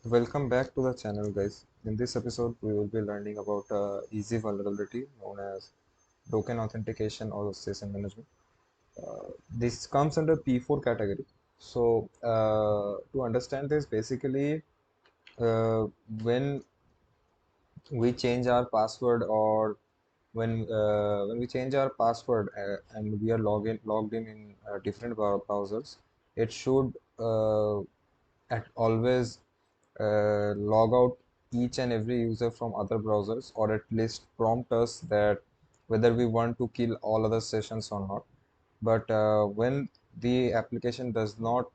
Welcome back to the channel, guys. In this episode, we will be learning about easy vulnerability known as broken authentication or session management. This comes under P4 category. To understand this, basically, uh, when we change our password or when we change our password and we are logged in different browsers, it should at always log out each and every user from other browsers, or at least prompt us that whether we want to kill all other sessions or not. But when the application does not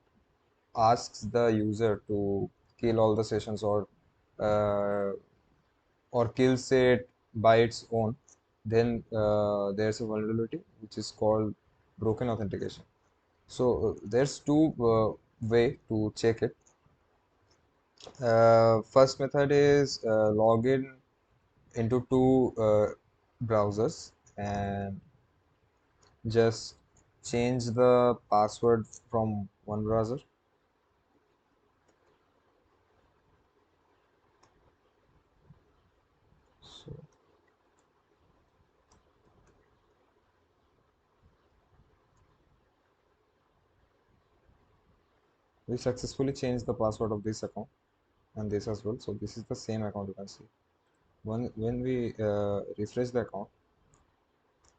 asks the user to kill all the sessions uh, or kills it by its own, then there's a vulnerability which is called broken authentication. So there's two way to check it. First method is login into two browsers and just change the password from one browser. So we successfully changed the password of this account and this as well. So this is the same account, you can see. When we refresh the account,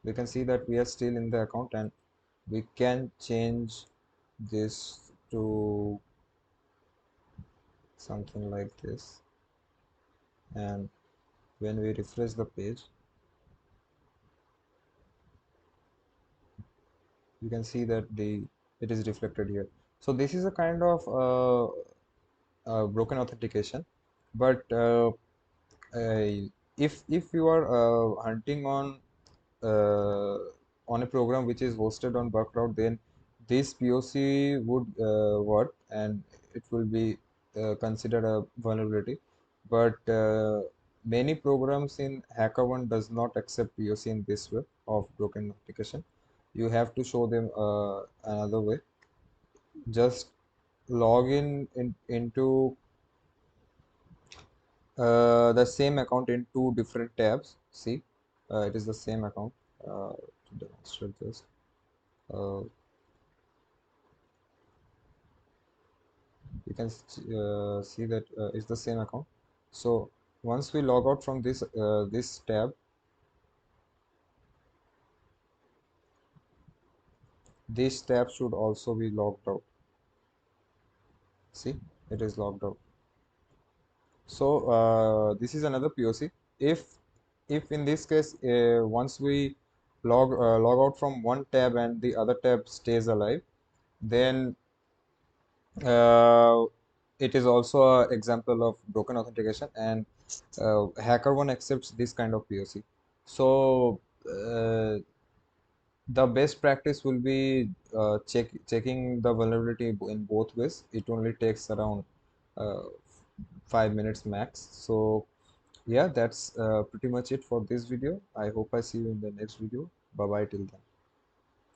we can see that we are still in the account, and we can change this to something like this. And when we refresh the page, you can see that it is reflected here. So this is a kind of broken authentication. But if you are hunting uh, on a program which is hosted on Buckroute, then this POC would work, and it will be considered a vulnerability. But many programs in HackerOne does not accept POC in this way of broken authentication. You have to show them another way. Just log into the same account in two different tabs. See, it is the same account. To demonstrate this, uh, you can see that it's the same account. So once we log out from this tab, this tab should also be logged out. See, it is logged out. So this is another POC. If in this case, once we log out from one tab and the other tab stays alive, then uh, it is also an example of broken authentication, and HackerOne accepts this kind of POC. So the best practice will be checking the vulnerability in both ways. It only takes around uh, 5 minutes max. So yeah, that's pretty much it for this video. I hope I see you in the next video. Bye bye till then.